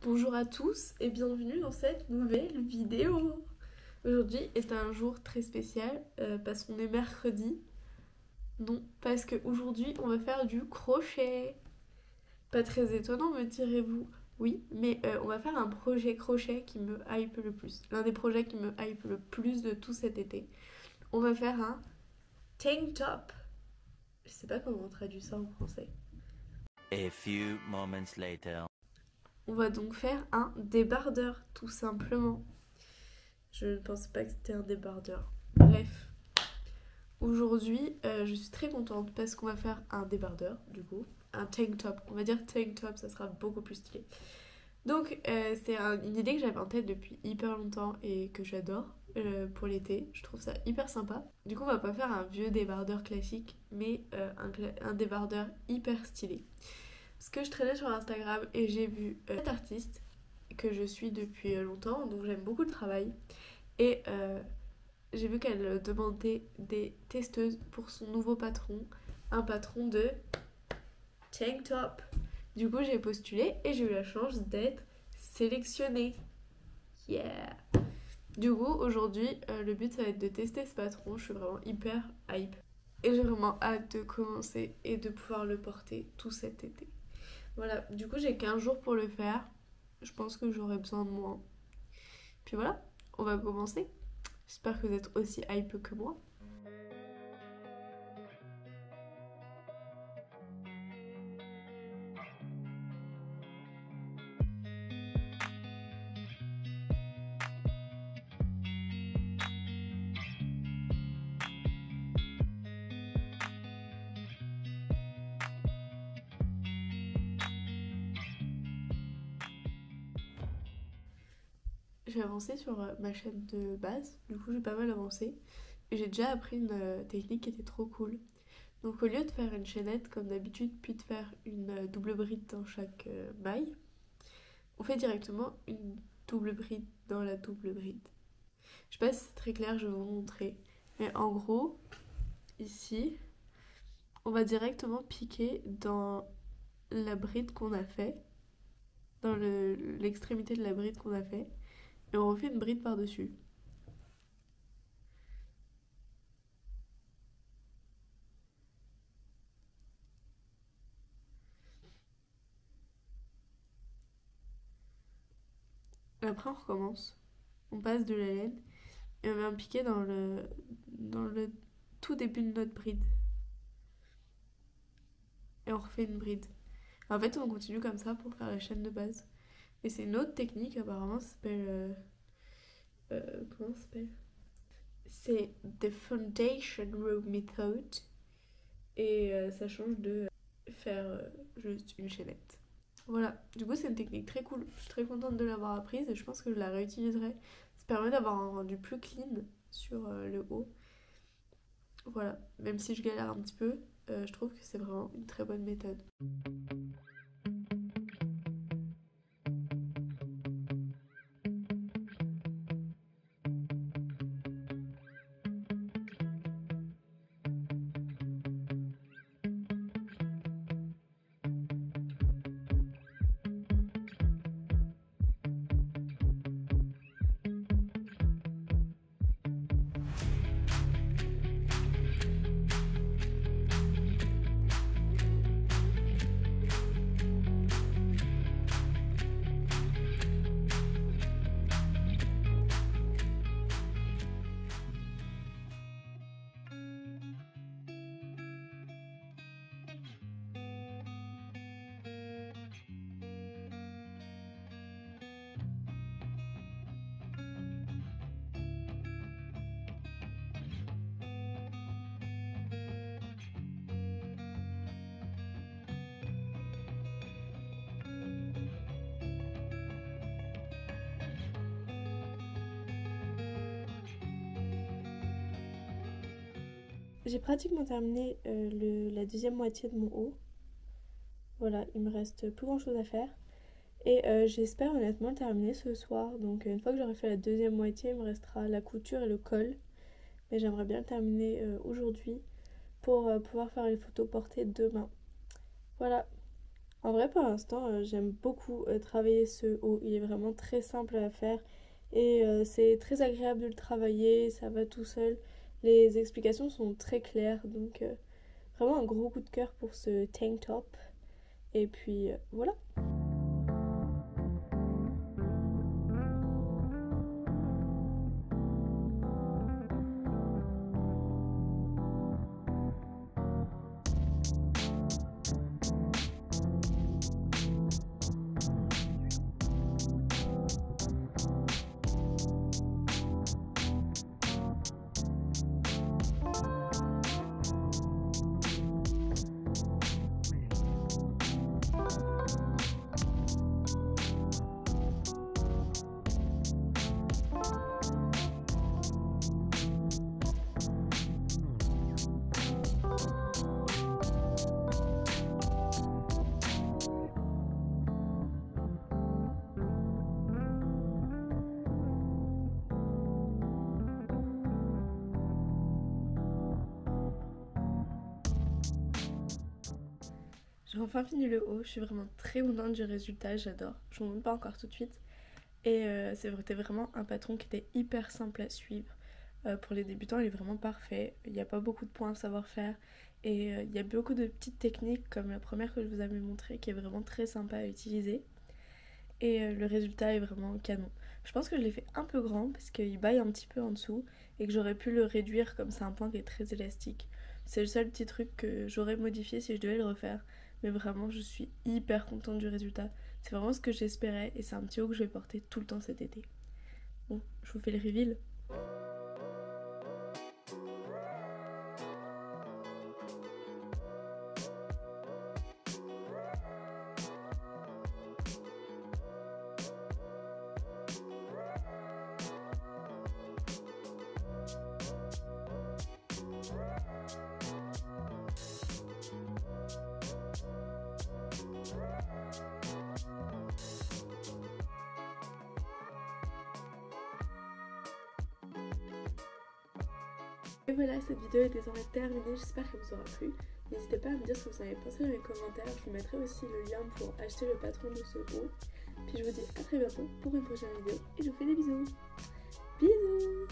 Bonjour à tous et bienvenue dans cette nouvelle vidéo. Aujourd'hui est un jour très spécial parce qu'on est mercredi. Non, parce qu'aujourd'hui on va faire du crochet. Pas très étonnant me direz-vous. Oui, mais on va faire un projet crochet qui me hype le plus. L'un des projets qui me hype le plus de tout cet été. On va faire un tank top. Je sais pas comment on traduit ça en français. A few moments later. On va donc faire un débardeur, tout simplement. Je ne pensais pas que c'était un débardeur. Bref. Aujourd'hui, je suis très contente parce qu'on va faire un débardeur, du coup. Un tank top. On va dire tank top, ça sera beaucoup plus stylé. Donc, c'est une idée que j'avais en tête depuis hyper longtemps et que j'adore pour l'été. Je trouve ça hyper sympa. Du coup, on va pas faire un vieux débardeur classique, mais un débardeur hyper stylé. Parce que je traînais sur Instagram et j'ai vu cette artiste que je suis depuis longtemps, donc j'aime beaucoup le travail. Et j'ai vu qu'elle demandait des testeuses pour son nouveau patron, un patron de tank top. Du coup, j'ai postulé et j'ai eu la chance d'être sélectionnée. Yeah! Du coup, aujourd'hui, le but ça va être de tester ce patron. Je suis vraiment hyper hype. Et j'ai vraiment hâte de commencer et de pouvoir le porter tout cet été. Voilà, du coup, j'ai 15 jours pour le faire. Je pense que j'aurai besoin de moins. Puis voilà, on va commencer. J'espère que vous êtes aussi hype que moi. J'ai avancé sur ma chaîne de base, du coup j'ai pas mal avancé. Et j'ai déjà appris une technique qui était trop cool. Donc au lieu de faire une chaînette comme d'habitude, puis de faire une double bride dans chaque maille, on fait directement une double bride dans la double bride. Je sais pas si c'est très clair, je vais vous montrer. Mais en gros, ici, on va directement piquer dans la bride qu'on a fait, dans l'extrémité de la bride qu'on a fait, et on refait une bride par-dessus. Et après on recommence, on passe de la laine et on met un piqué dans le tout début de notre bride. Et on refait une bride. En fait on continue comme ça pour faire la chaîne de base. Et c'est une autre technique apparemment, ça s'appelle... comment ça s'appelle? C'est The Foundation Row Method. Et ça change de faire juste une chaînette. Voilà, du coup c'est une technique très cool. Je suis très contente de l'avoir apprise et je pense que je la réutiliserai. Ça permet d'avoir un rendu plus clean sur le haut. Voilà, même si je galère un petit peu, je trouve que c'est vraiment une très bonne méthode. J'ai pratiquement terminé la deuxième moitié de mon haut. Voilà, il me reste plus grand chose à faire. Et j'espère honnêtement le terminer ce soir. Donc une fois que j'aurai fait la deuxième moitié, il me restera la couture et le col. Mais j'aimerais bien le terminer aujourd'hui pour pouvoir faire les photos portées demain. Voilà, En vrai, pour l'instant, j'aime beaucoup travailler ce haut. Il est vraiment très simple à faire et c'est très agréable de le travailler, ça va tout seul. Les explications sont très claires, donc vraiment un gros coup de cœur pour ce tank top. Et puis voilà. J'ai enfin fini le haut, je suis vraiment très contente du résultat, j'adore. Je vous montre pas encore tout de suite. Et c'était vraiment un patron qui était hyper simple à suivre. Pour les débutants, il est vraiment parfait. Il n'y a pas beaucoup de points à savoir faire. Et il y a beaucoup de petites techniques comme la première que je vous avais montrée qui est vraiment très sympa à utiliser. Et le résultat est vraiment canon. Je pense que je l'ai fait un peu grand parce qu'il baille un petit peu en dessous et que j'aurais pu le réduire comme c'est un point qui est très élastique. C'est le seul petit truc que j'aurais modifié si je devais le refaire. Mais vraiment, je suis hyper contente du résultat. C'est vraiment ce que j'espérais et c'est un petit haut que je vais porter tout le temps cet été. Bon, je vous fais le reveal. Et voilà, cette vidéo est désormais terminée, j'espère qu'elle vous aura plu. N'hésitez pas à me dire ce que vous avez pensé dans les commentaires, je vous mettrai aussi le lien pour acheter le patron de ce haut. Puis je vous dis à très bientôt pour une prochaine vidéo et je vous fais des bisous. Bisous.